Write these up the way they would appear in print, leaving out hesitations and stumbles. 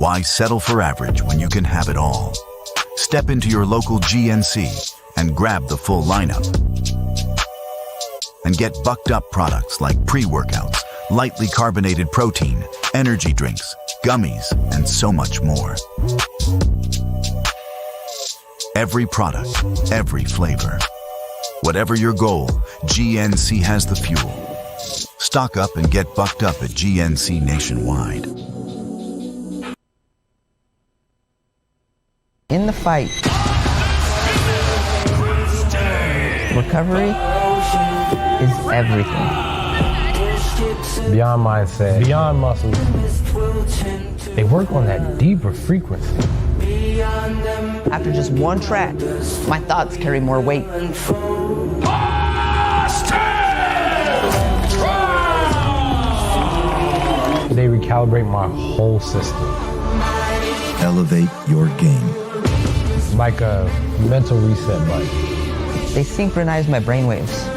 Why settle for average when you can have it all? Step into your local GNC and grab the full lineup. And get bucked up products like pre-workouts, lightly carbonated protein, energy drinks, gummies, and so much more. Every product, every flavor. Whatever your goal, GNC has the fuel. Stock up and get bucked up at GNC nationwide. In the fight, recovery is everything. Beyond mindset, beyond muscles, they work on that deeper frequency. After just one track, my thoughts carry more weight. They recalibrate my whole system. Elevate your game. Like a mental reset button. They synchronize my brainwaves.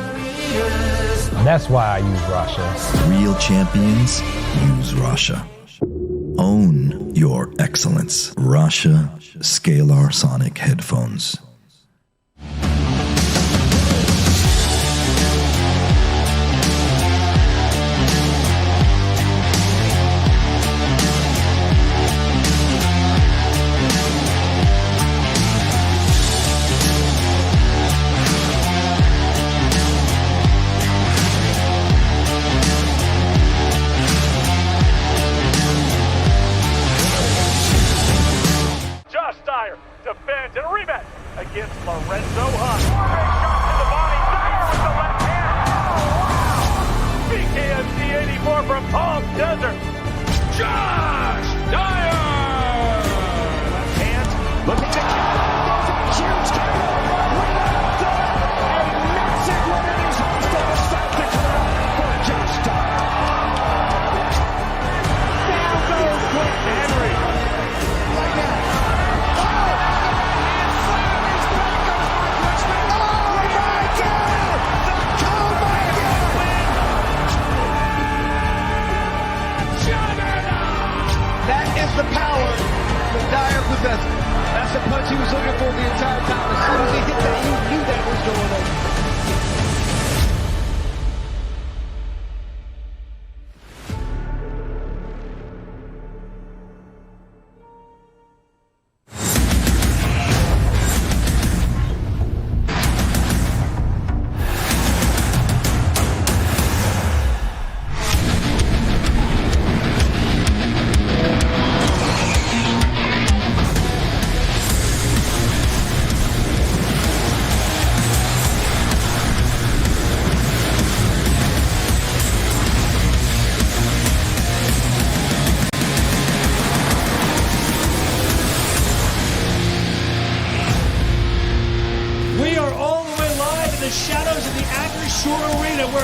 That's why I use Rasha. Real champions use Rasha. Own your excellence. Rasha Scalar Sonic headphones. Josh Dyer defends in a rematch against Lorenzo Hunt. Big shot to the body. Dyer with the left hand. BKFC 84 from Palm Desert. Josh Dyer. Left hand. Looking to kill. Goes a huge kick. A massive Lorenzo Hunt to South Dakota for Josh Dyer. Down goes Quick Henry. Right now. The power that Dyer possesses. That's the punch he was looking for the entire time. As soon as he hit that, he knew that was going on.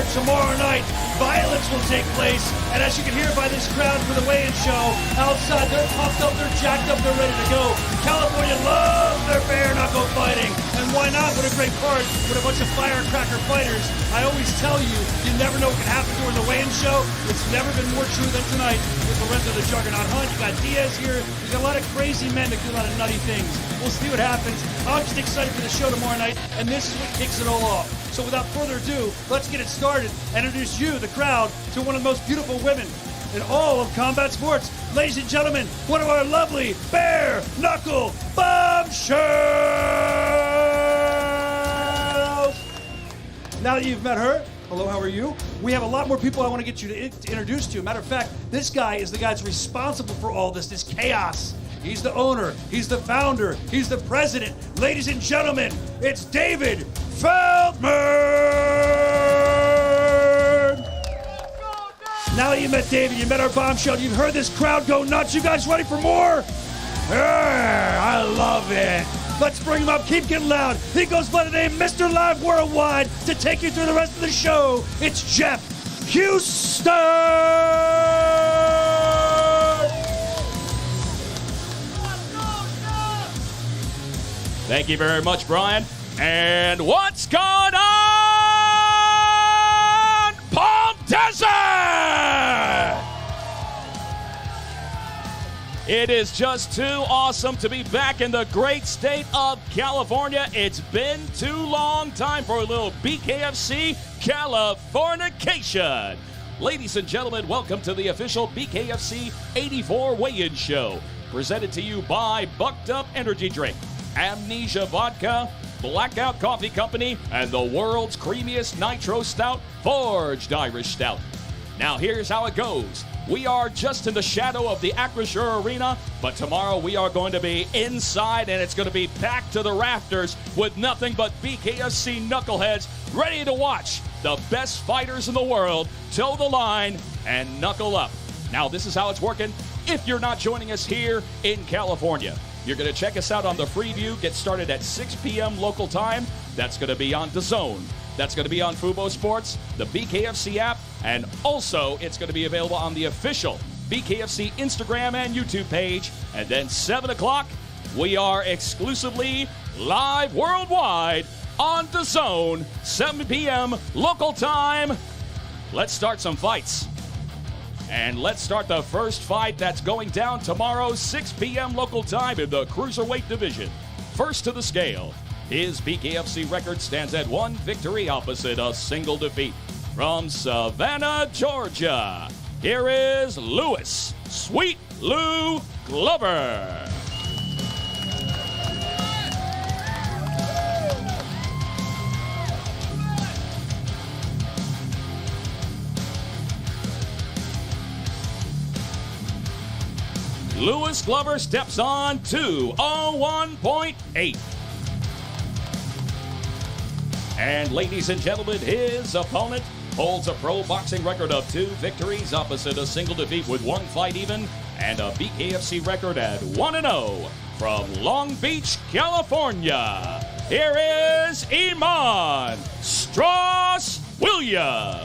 Tomorrow night, violence will take place, and as you can hear by this crowd for the weigh-in show, outside they're pumped up, they're jacked up, they're ready to go. California loves their bare knuckle fighting, and why not? What a great card with a bunch of firecracker fighters. I always tell you, you never know what can happen during the weigh-in show. It's never been more true than tonight with Lorenzo the Juggernaut Hunt. You got DIAZ here. You got a lot of crazy men that do a lot of nutty things. We'll see what happens. I'm just excited for the show tomorrow night, and this is what kicks it all off. So without further ado, let's get it started and introduce you, the crowd, to one of the most beautiful women in all of combat sports. Ladies and gentlemen, one of our lovely bare knuckle bombshells! Now that you've met her, hello, how are you? We have a lot more people I want to get you to introduce to. Matter of fact, this guy is the guy that's responsible for all this chaos. He's the owner, he's the founder, he's the president. Ladies and gentlemen, it's David Feldman! Now that you met David, you met our bombshell, you've heard this crowd go nuts. You guys ready for more? I love it. Let's bring him up. Keep getting loud. He goes by the name Mr. Live Worldwide to take you through the rest of the show. It's Jeff Houston! Thank you very much, Brian. And what's going on, Palm Desert? It is just too awesome to be back in the great state of California. It's been too long time for a little BKFC Californication. Ladies and gentlemen, welcome to the official BKFC 84 weigh-in show. Presented to you by Bucked Up Energy Drink, Amnesia Vodka, Blackout Coffee Company, and the world's creamiest nitro stout, Forged Irish Stout. Now here's how it goes. We are just in the shadow of the Acrisure Arena, but tomorrow we are going to be inside, and it's going to be packed to the rafters with nothing but BKFC knuckleheads ready to watch the best fighters in the world toe the line and knuckle up. Now this is how it's working. If you're not joining us here in California, you're going to check us out on the Freeview. Get started at 6 p.m. local time. That's going to be on DAZN. That's going to be on Fubo Sports, the BKFC app, and also it's going to be available on the official BKFC Instagram and YouTube page. And then 7 o'clock, we are exclusively live worldwide on DAZN, 7 p.m. local time. Let's start some fights. And let's start the first fight that's going down tomorrow, 6 p.m. local time in the Cruiserweight division. First to the scale. His BKFC record stands at 1 victory opposite a single defeat. From Savannah, Georgia, here is Lewis Sweet Lou Glover. Lewis Glover steps on 201.8. And ladies and gentlemen, his opponent holds a pro boxing record of 2 victories opposite a single defeat with 1 fight even, and a BKFC record at 1-0 from Long Beach, California. Here is Iman Strauss Williams.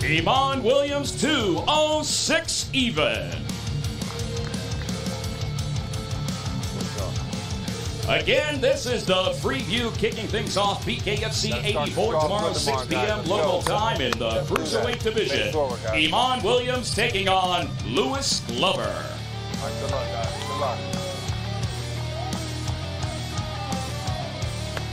Iman Williams 206 even. Again, this is the Freeview kicking things off. BKFC 84 tomorrow, 6 p.m. local time in the Cruiserweight division. Iman Williams taking on Lewis Glover. Good luck, guys. Good luck.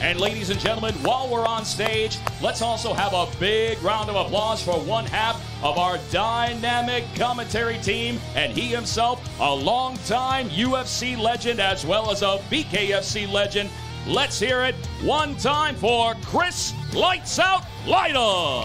And ladies and gentlemen, while we're on stage, let's also have a big round of applause for one half of our dynamic commentary team, and he himself, a longtime UFC legend as well as a BKFC legend. Let's hear it one time for Chris Lights Out Lytle.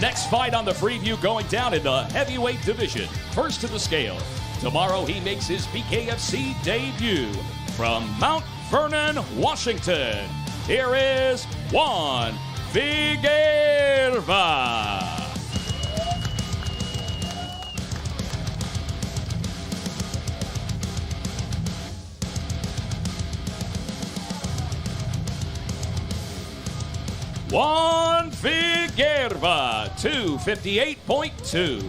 Next fight on the Freeview going down in the heavyweight division. First to the scale. Tomorrow he makes his BKFC debut from Mount Vernon, Washington. Here is Juan Figueroa. Juan Figueroa, 258.2.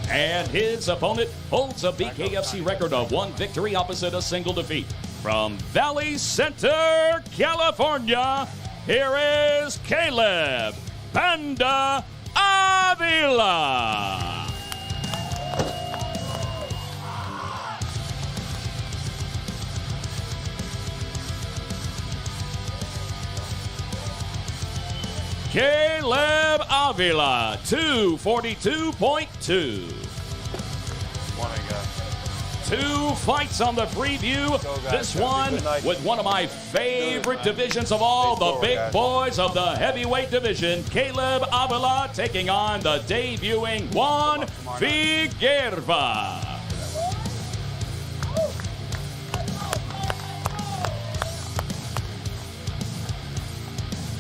And his opponent holds a BKFC record of 1 victory opposite a single defeat. From Valley Center, California, here is Caleb Panda Avila. Caleb Avila, 242.2. 2 fights on the Freeview. This one with one of my favorite divisions of all, the big boys of the heavyweight division. Caleb Avila taking on the debuting Juan Figueroa.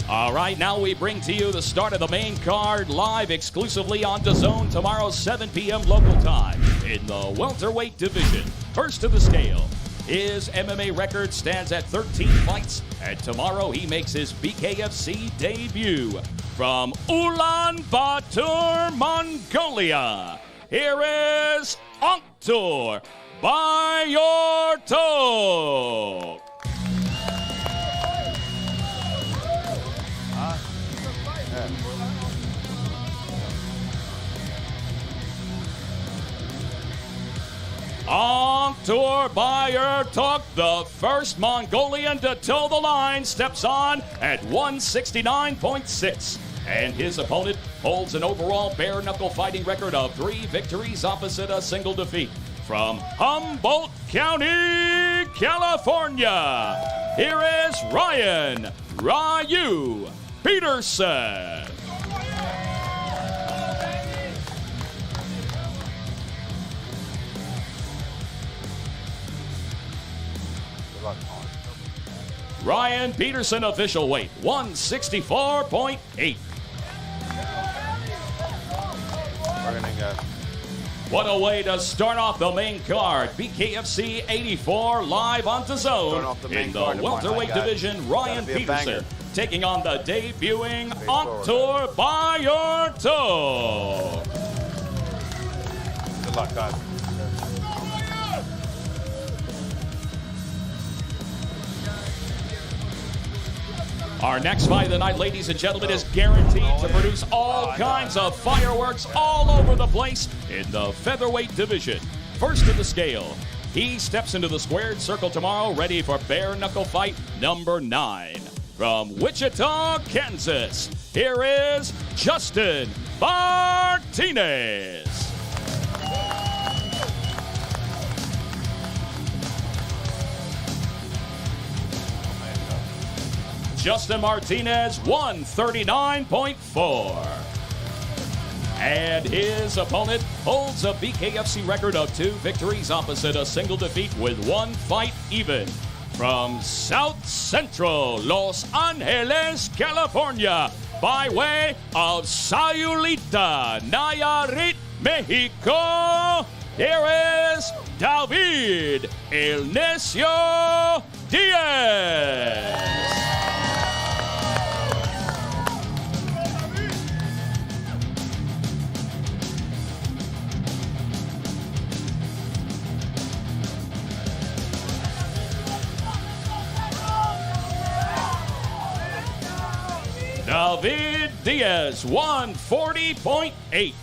All right, now we bring to you the start of the main card live exclusively on DAZN tomorrow, 7 p.m. local time in the welterweight division. First to the scale. His MMA record stands at 13 fights, and tomorrow he makes his BKFC debut from Ulaanbaatar, Mongolia. Here is Anktur by your toe. On tour by your talk, the first Mongolian to toe the line steps on at 169.6. And his opponent holds an overall bare knuckle fighting record of 3 victories opposite a single defeat. From Humboldt County, California, here is Ryan Ryu Peterson. Ryan Peterson, official weight, 164.8. What a way to start off the main card. BKFC 84 live on DAZN in the welterweight division. Ryan Peterson taking on the debuting On Tour by your toe. Good luck, guys. Our next fight of the night, ladies and gentlemen, is guaranteed to produce all kinds of fireworks all over the place in the featherweight division. First to the scale, he steps into the squared circle tomorrow, ready for bare knuckle fight number 9. From Wichita, Kansas, here is JUSTYN Martinez. JUSTYN Martinez, 139.4. And his opponent holds a BKFC record of 2 victories opposite a single defeat with 1 fight even. From South Central Los Angeles, California, by way of Sayulita, Nayarit, Mexico, here is David El Necio Diaz. David Diaz, 140.8.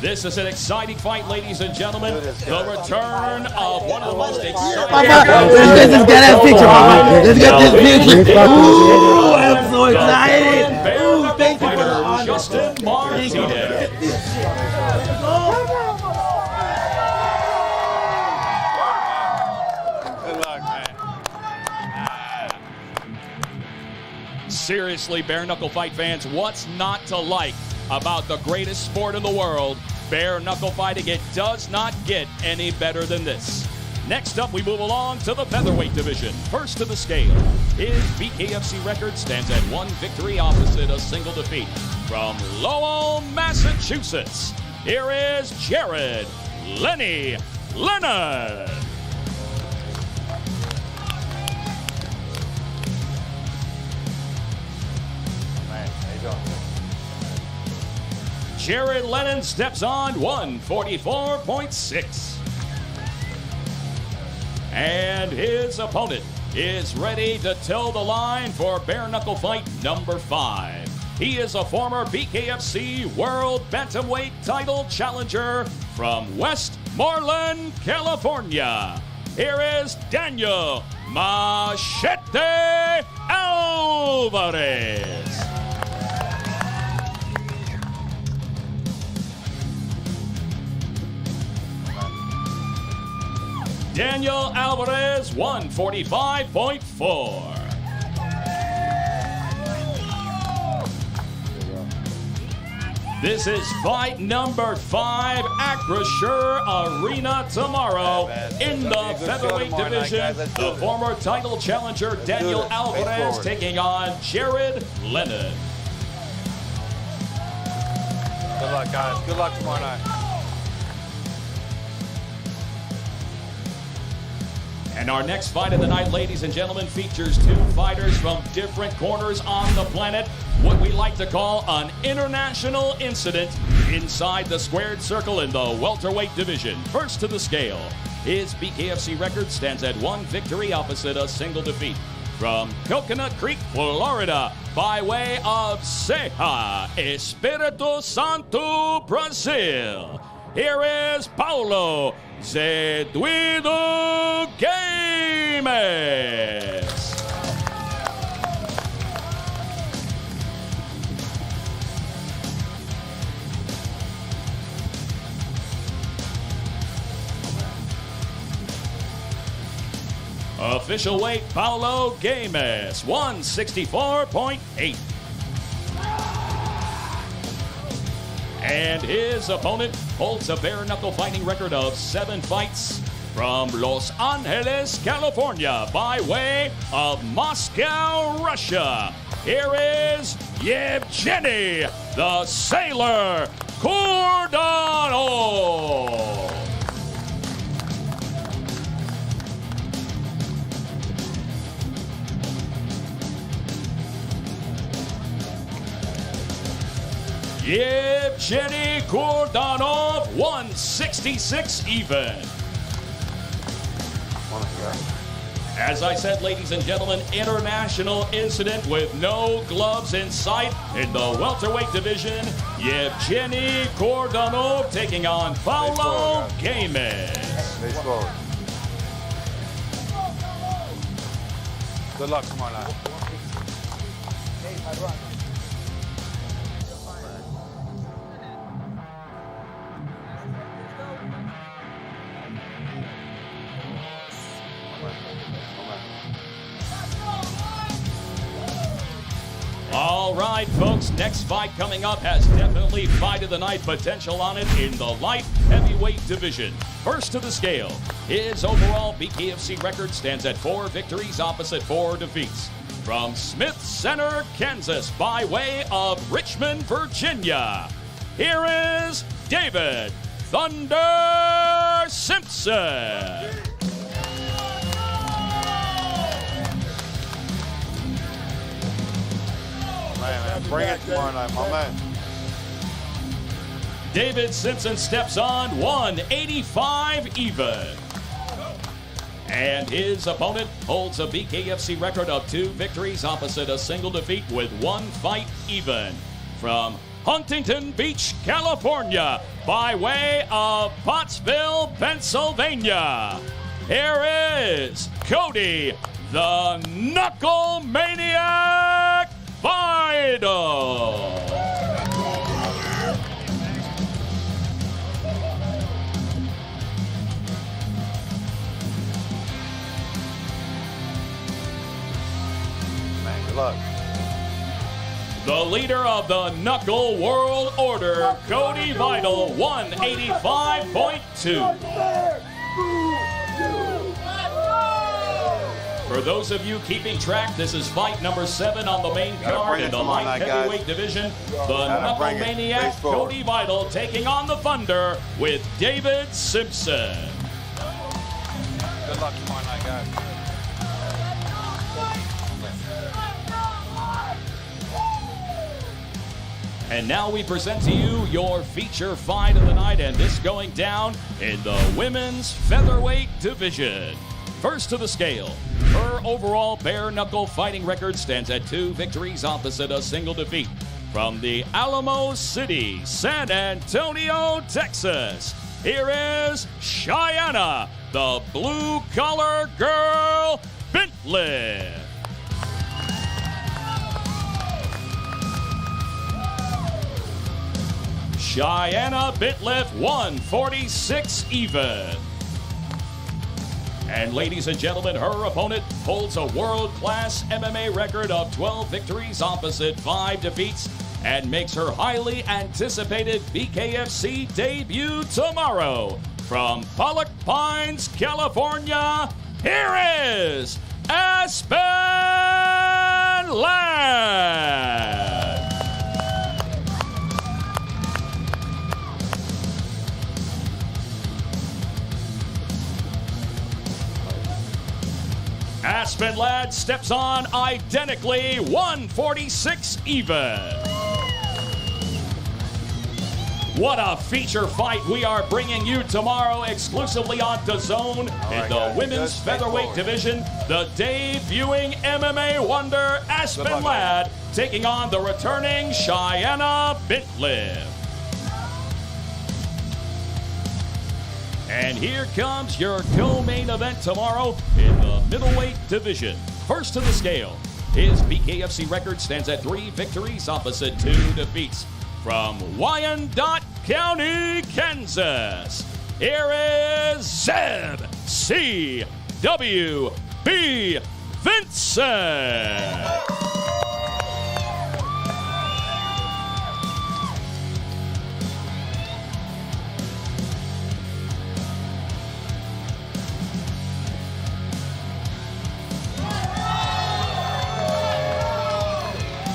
This is an exciting fight, ladies and gentlemen. The return of one of the most exciting. Let's get this picture, Mama. Let's get this picture. Ooh, I'm so excited. Ooh, thank you for the honor. JUSTYN Martinez. Seriously, bare knuckle fight fans, what's not to like about the greatest sport in the world, bare knuckle fighting? It does not get any better than this. Next up, we move along to the featherweight division. First to the scale, his BKFC record stands at 1 victory opposite a single defeat. From Lowell, Massachusetts, here is Jared Lenny Leonard. Jared Lennon steps on 144.6. And his opponent is ready to toe the line for bare knuckle fight number 5. He is a former BKFC World Bantamweight title challenger from Westmoreland, California. Here is Daniel Machete Alvarez. Daniel Alvarez, 145.4. This is fight number 5, Acrisure Arena tomorrow in the featherweight division. The former title challenger Daniel Alvarez taking on Jared Lennon. Good luck, guys. Good luck tomorrow night. And our next fight of the night, ladies and gentlemen, features two fighters from different corners on the planet. What we like to call an international incident inside the squared circle in the welterweight division. First to the scale, his BKFC record stands at 1 victory opposite a single defeat. From Coconut Creek, Florida, by way of Ceja, Espírito Santo, Brazil. Here is Paulo Zeduido Games. Official weight, Paulo Games, 164.8. And his opponent holds a bare-knuckle fighting record of 7 fights from Los Angeles, California, by way of Moscow, Russia. Here is EVGENII, the Sailor KURDANOV. EVGENII KURDANOV, 166 even. As I said, ladies and gentlemen, international incident with no gloves in sight in the welterweight division. EVGENII KURDANOV taking on Paulo Games. Good luck tomorrow night. All right, folks, next fight coming up has definitely fight of the night potential on it in the light heavyweight division. First to the scale, his overall BKFC record stands at 4 victories opposite 4 defeats. From Smith Center, Kansas, by way of Richmond, Virginia, here is David Thunder Simpson. Man, bring it tomorrow night, my man. David Simpson steps on 185 even. And his opponent holds a BKFC record of 2 victories opposite a single defeat with 1 fight even. From Huntington Beach, California, by way of Pottsville, Pennsylvania, here is CODY, the Knuckle Maniac VIDAL. Man, good luck. The leader of the Knuckle World Order, CODY VIDAL, 185.2. For those of you keeping track, this is fight number 7 on the main card in the light heavyweight division. The Knuckle Maniac, CODY VIDAL, taking on the Thunder with David Simpson. Good luck tomorrow night, guys. And now we present to you your feature fight of the night, and this going down in the women's featherweight division. First to the scale, her overall bare-knuckle fighting record stands at 2 victories opposite a single defeat. From the Alamo City, San Antonio, Texas, here is SHYANNA, the blue-collar girl, BINTLIFF. SHYANNA BINTLIFF, 146 even. And ladies and gentlemen, her opponent holds a world-class MMA record of 12 victories opposite 5 defeats and makes her highly anticipated BKFC debut tomorrow. From Pollock Pines, California, here is ASPEN Land. ASPEN lad steps on identically 146 even. What a feature fight we are bringing you tomorrow exclusively on DAZN in the women's featherweight division. The debuting MMA wonder ASPEN lad taking on the returning SHYANNA BINTLIFF. And here comes your co-main event tomorrow in the middleweight division. First to the scale, his BKFC record stands at 3 victories opposite 2 defeats. From Wyandotte County, Kansas, here is Zeb C.W.B. Vincent.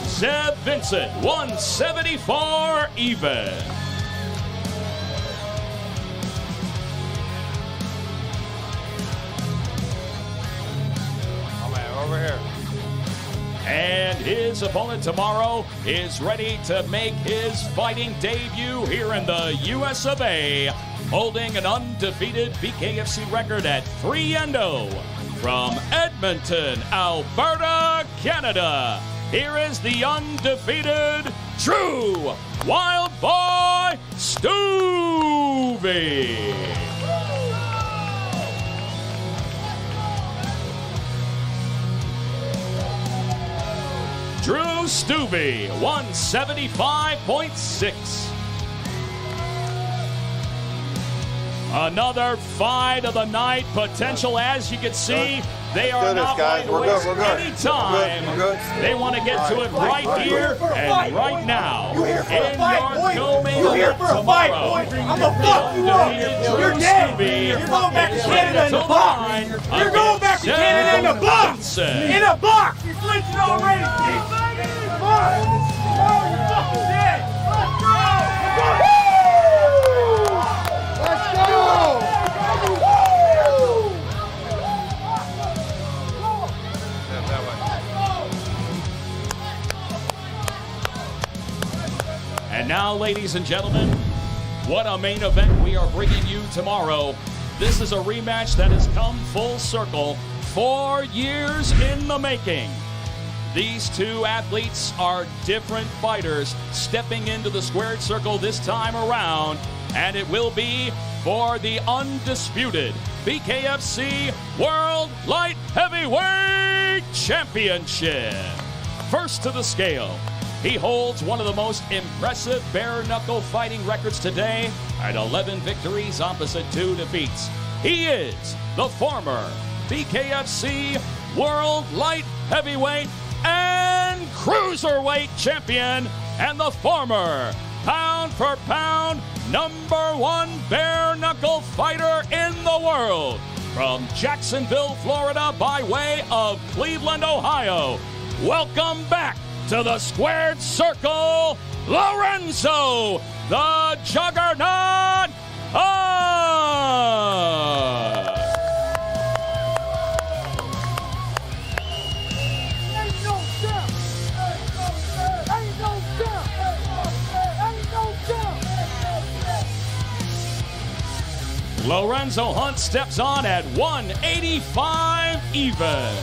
Zeb Vincent, 174 even. Oh man, over here. And his opponent tomorrow is ready to make his fighting debut here in the US of A, holding an undefeated BKFC record at 3-0 from Edmonton, Alberta, Canada. Here is the undefeated True Wild Boy STUVE. Drew STUVE, 175.6. Another fight of the night potential, as you can see. They are not going to waste any time. They want to get to it right here and right now. In your co-main event tomorrow. I'm gonna fuck you up. You're dead. You're going back to Canada in the box. You're going back to Canada in the box. In a box. You're flinching already. Come on. You're fucking dead. Let's go. Let's go. And now, ladies and gentlemen, what a main event we are bringing you tomorrow. This is a rematch that has come full circle, 4 years in the making. These two athletes are different fighters stepping into the squared circle this time around, and it will be for the undisputed BKFC World Light Heavyweight Championship. First to the scale, he holds one of the most impressive bare-knuckle fighting records today at 11 victories opposite 2 defeats. He is the former BKFC World Light Heavyweight and Cruiserweight Champion and the former pound-for-pound #1 bare-knuckle fighter in the world. From Jacksonville, Florida, by way of Cleveland, Ohio, welcome back to the squared circle, Lorenzo, the Juggernaut Hunt. Lorenzo Hunt steps on at 185 even.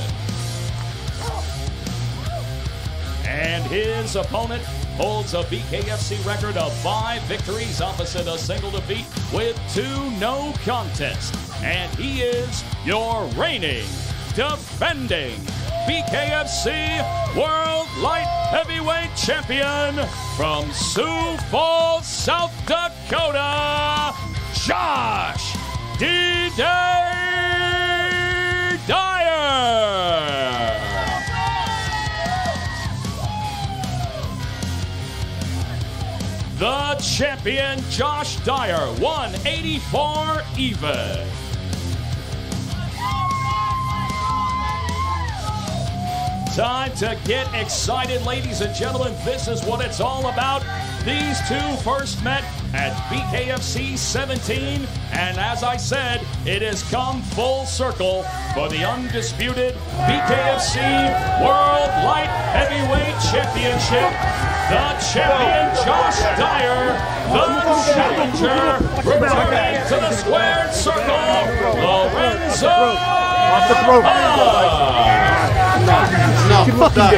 And his opponent holds a BKFC record of 5 victories opposite a single defeat with 2 no contests. And he is your reigning, defending BKFC World Light Heavyweight Champion from Sioux Falls, South Dakota, Josh Dyer. The champion, Josh Dyer, 184 even. time to get excited, ladies and gentlemen. This is what it's all about. These two first met at BKFC 17, and as I said, it has come full circle for the undisputed BKFC World Light Heavyweight Championship. The champion, Josh Dyer, the challenger, returning to the squared circle, Lorenzo Hunt. No, fuck that.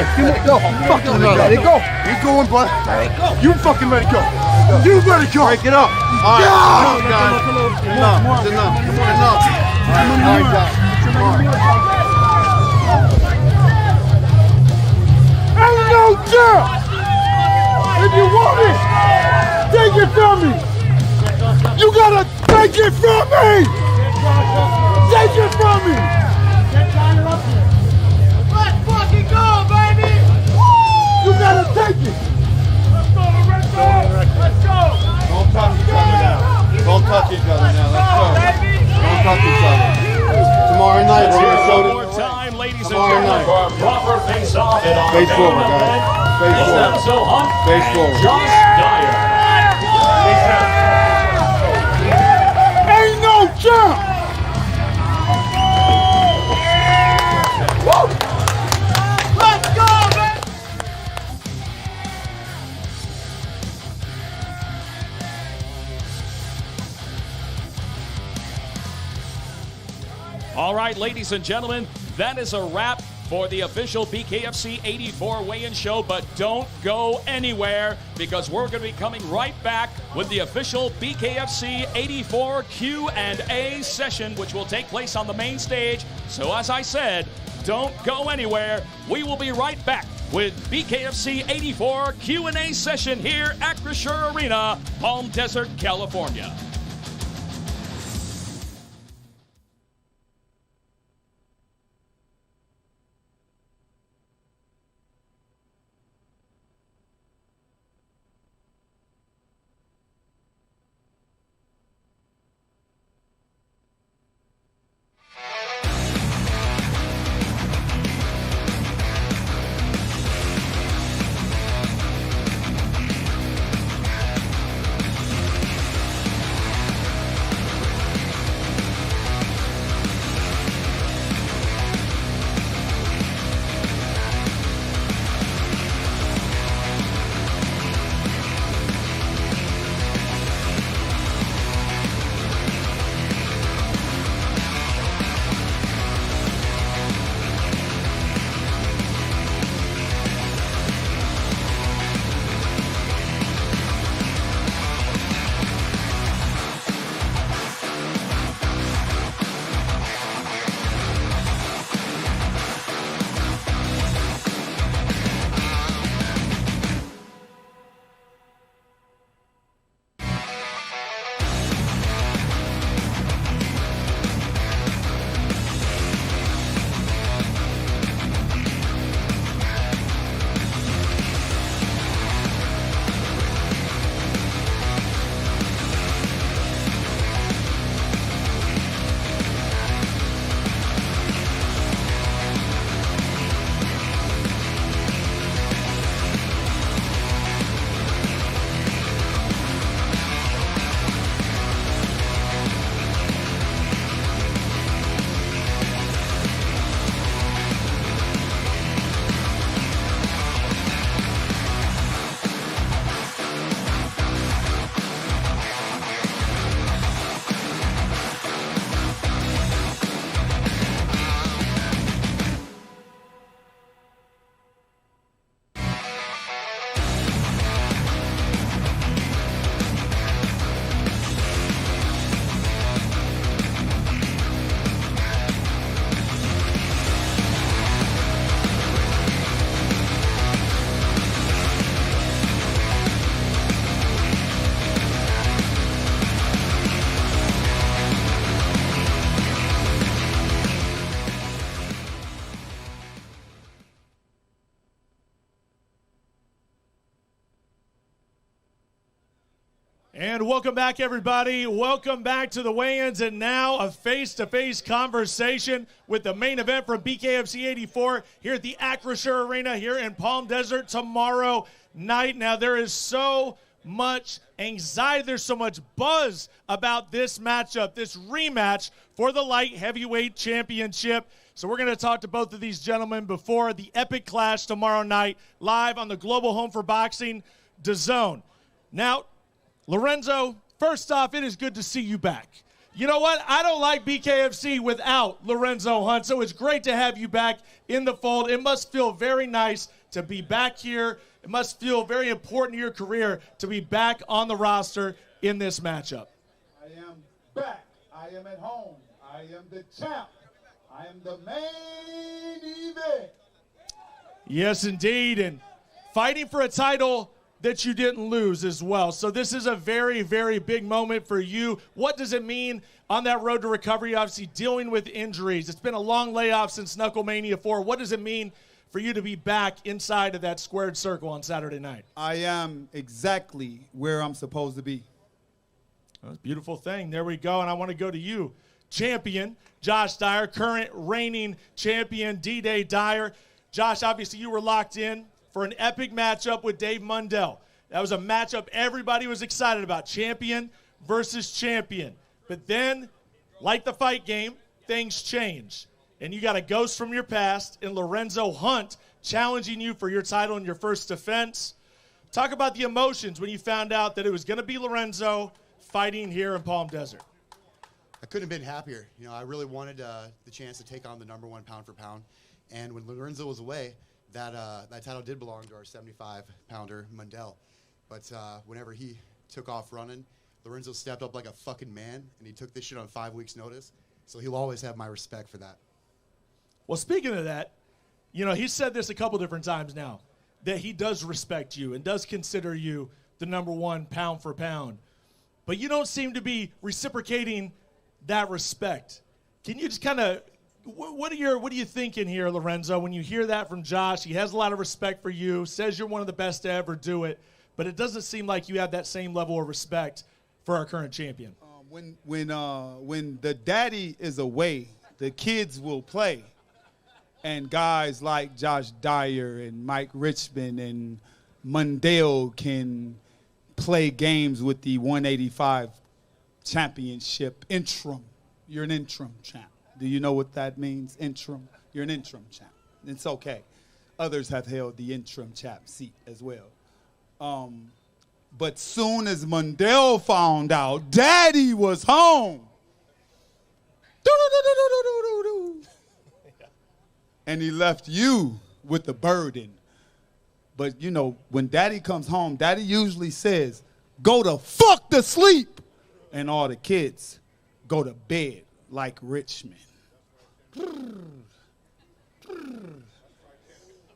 No, fuck no. Let it go. You going, bud? Let it go. You fucking let it go. You let it go. Break it up. All right. Enough, guys. Enough. Enough. Enough. All right, guys. Come on. Ain't no doubt. If you want it, take it from me. You gotta take it from me. Take it from me. Let's fucking go, baby. You gotta take it. Let's go, Lorenzo. Let's go. Don't touch each other now. Don't touch each other now. Let's go. Don't touch each other. Tomorrow night, we're gonna show One more time, ladies and gentlemen, for a proper face-off. Face forward, guys. Face forward. Lorenzo Hunt Face forward. and Josh Dyer. Ain't no jump. Woo! Let's go, man. All right, ladies and gentlemen, that is a wrap for the official BKFC 84 weigh-in show, but don't go anywhere because we're going to be coming right back with the official BKFC 84 Q&A session, which will take place on the main stage. So as I said, don't go anywhere. We will be right back with BKFC 84 Q&A session here at Acrisure Arena, Palm Desert, California. And welcome back, everybody. Welcome back to the weigh-ins, and now a face-to-face conversation with the main event from BKFC 84 here at the Acrisure Arena here in Palm Desert tomorrow night. Now, there is so much anxiety, there's so much buzz about this matchup, this rematch for the light heavyweight championship. So we're going to talk to both of these gentlemen before the epic clash tomorrow night, live on the Global Home for Boxing, DAZN. Now, Lorenzo, first off, it is good to see you back. You know what? I don't like BKFC without Lorenzo Hunt, so it's great to have you back in the fold. It must feel very nice to be back here. It must feel very important to your career to be back on the roster in this matchup. I am back. I am at home. I am the champ. I am the main event. Yes, indeed, and fighting for a title that you didn't lose as well. So this is a very, very big moment for you. What does it mean on that road to recovery, obviously dealing with injuries? It's been a long layoff since Knuckle Mania 4. What does it mean for you to be back inside of that squared circle on Saturday night? I am exactly where I'm supposed to be. That's a beautiful thing. There we go, and I want to go to you. Champion, Josh Dyer, current reigning champion, D-Day Dyer. Josh, obviously you were locked in for an epic matchup with Dave Mundell. That was a matchup everybody was excited about, champion versus champion. But then, like the fight game, things change. And you got a ghost from your past in Lorenzo Hunt challenging you for your title in your first defense. Talk about the emotions when you found out that it was going to be Lorenzo fighting here in Palm Desert. I couldn't have been happier. You know, I really wanted the chance to take on the #1 pound for pound. And when Lorenzo was away, that title did belong to our 75-pounder, Mundell. But whenever he took off running, Lorenzo stepped up like a fucking man, and he took this shit on 5 weeks' notice. So he'll always have my respect for that. Well, speaking of that, you know, he's said this a couple different times now, that he does respect you and does consider you the #1 pound for pound. But you don't seem to be reciprocating that respect. Can you just kind of, what are you thinking here, Lorenzo, when you hear that from Josh? He has a lot of respect for you, says you're one of the best to ever do it, but it doesn't seem like you have that same level of respect for our current champion. When the daddy is away, the kids will play. And guys like Josh Dyer and Mike Richmond and Mundell can play games with the 185 championship interim. You're an interim champ. Do you know what that means, interim? You're an interim champ. It's okay. Others have held the interim champ seat as well. But soon as Mundell found out Daddy was home, and he left you with the burden. But, you know, when Daddy comes home, Daddy usually says, go to fuck to sleep. And all the kids go to bed like Richmond.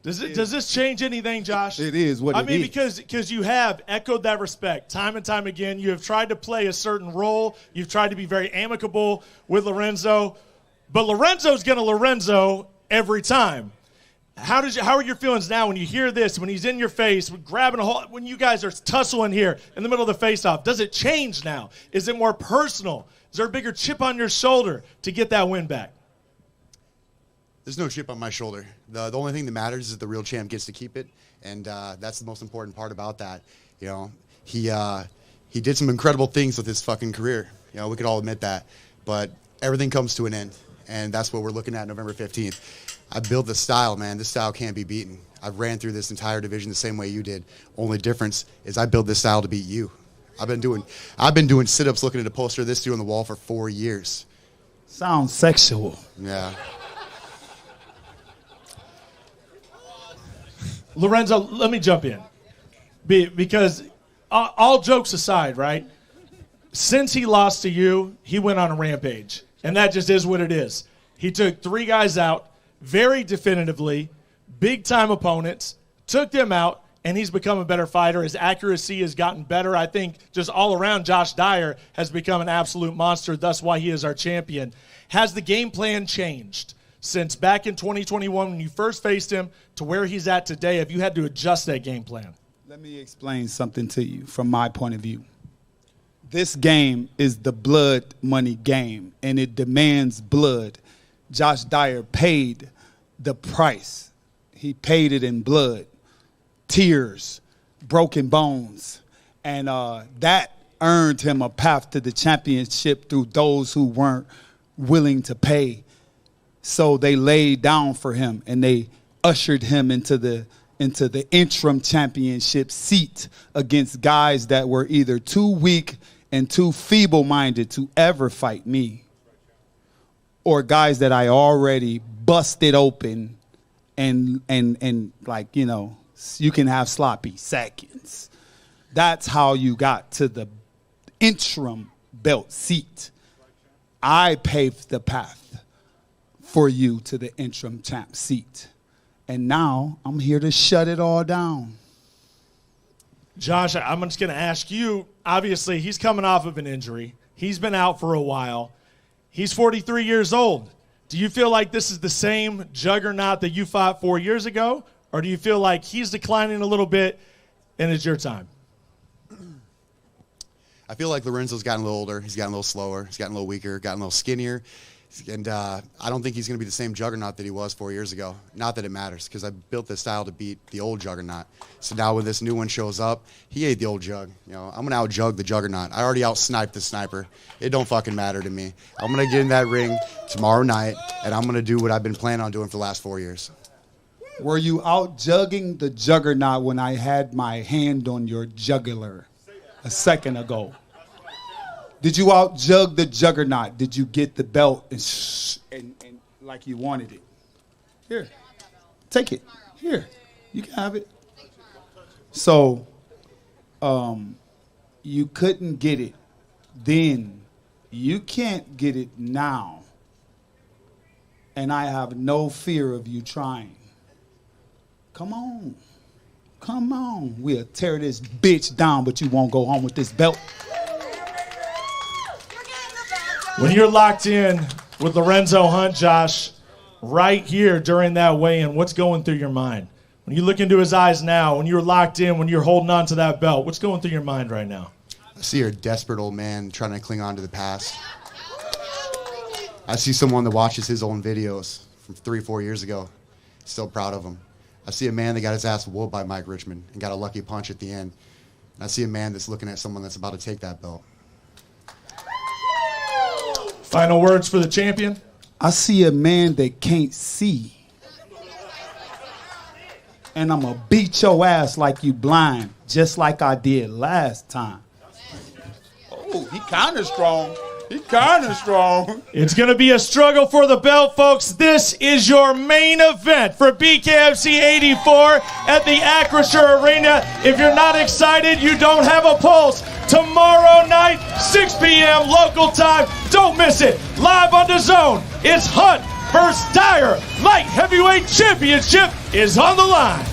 Does this change anything, Josh? It is what it is. I mean, because you have echoed that respect time and time again. You have tried to play a certain role. You've tried to be very amicable with Lorenzo. But Lorenzo's going to Lorenzo every time. How are your feelings now when you hear this, when he's in your face, grabbing a hold, when you guys are tussling here in the middle of the face-off? Does it change now? Is it more personal? Is there a bigger chip on your shoulder to get that win back? There's no chip on my shoulder. The only thing that matters is that the real champ gets to keep it, and that's the most important part about that. You know, he did some incredible things with his fucking career. You know, we could all admit that. But everything comes to an end, and that's what we're looking at November 15th. I built this style, man. This style can't be beaten. I've ran through this entire division the same way you did. Only difference is I built this style to beat you. I've been doing sit-ups looking at a poster of this dude on the wall for 4 years. Sounds sexual. Yeah. Lorenzo, let me jump in. Because all jokes aside, right? Since he lost to you, he went on a rampage. And that just is what it is. He took 3 guys out very definitively, big-time opponents, took them out, and he's become a better fighter. His accuracy has gotten better. I think just all around, Josh Dyer has become an absolute monster. That's why he is our champion. Has the game plan changed since back in 2021 when you first faced him to where he's at today? Have you had to adjust that game plan? Let me explain something to you from my point of view. This game is the blood money game, and it demands blood. Josh Dyer paid the price. He paid it in blood, tears, broken bones, and that earned him a path to the championship through those who weren't willing to pay. So they laid down for him, and they ushered him into the interim championship seat against guys that were either too weak and too feeble-minded to ever fight me, or guys that I already busted open and like, you know, you can have sloppy seconds. That's how you got to the interim belt seat. I paved the path for you to the interim champ seat. And now I'm here to shut it all down. Josh, I'm just going to ask you, obviously he's coming off of an injury. He's been out for a while. He's 43 years old. Do you feel like this is the same juggernaut that you fought 4 years ago? Or do you feel like he's declining a little bit and it's your time? I feel like Lorenzo's gotten a little older. He's gotten a little slower. He's gotten a little weaker, gotten a little skinnier. And I don't think he's going to be the same juggernaut that he was 4 years ago. Not that it matters, because I built this style to beat the old juggernaut. So now when this new one shows up, he ate the old jug. You know, I'm going to out-jug the juggernaut. I already out-sniped the sniper. It don't fucking matter to me. I'm going to get in that ring tomorrow night, and I'm going to do what I've been planning on doing for the last 4 years. Were you out-jugging the juggernaut when I had my hand on your jugular a second ago? Did you out-jug the juggernaut? Did you get the belt and like you wanted it? Here, take it. Here, you can have it. So, you couldn't get it then. You can't get it now. And I have no fear of you trying. Come on. Come on. We'll tear this bitch down, but you won't go home with this belt. When you're locked in with Lorenzo Hunt, Josh, right here during that weigh-in, what's going through your mind? When you look into his eyes now, when you're locked in, when you're holding on to that belt, what's going through your mind right now? I see a desperate old man trying to cling on to the past. I see someone that watches his own videos from 3-4 years ago, still proud of him. I see a man that got his ass whooped by Mike Richmond and got a lucky punch at the end. And I see a man that's looking at someone that's about to take that belt. Final words for the champion? I see a man that can't see. And I'm going to beat your ass like you blind, just like I did last time. Oh, he kind of strong. He kind of strong. It's going to be a struggle for the belt, folks. This is your main event for BKFC 84 at the Acrisure Arena. If you're not excited, you don't have a pulse. Tomorrow night, 6 p.m. local time. Don't miss it. Live on DAZN. It's Hunt versus Dyer. Light Heavyweight Championship is on the line.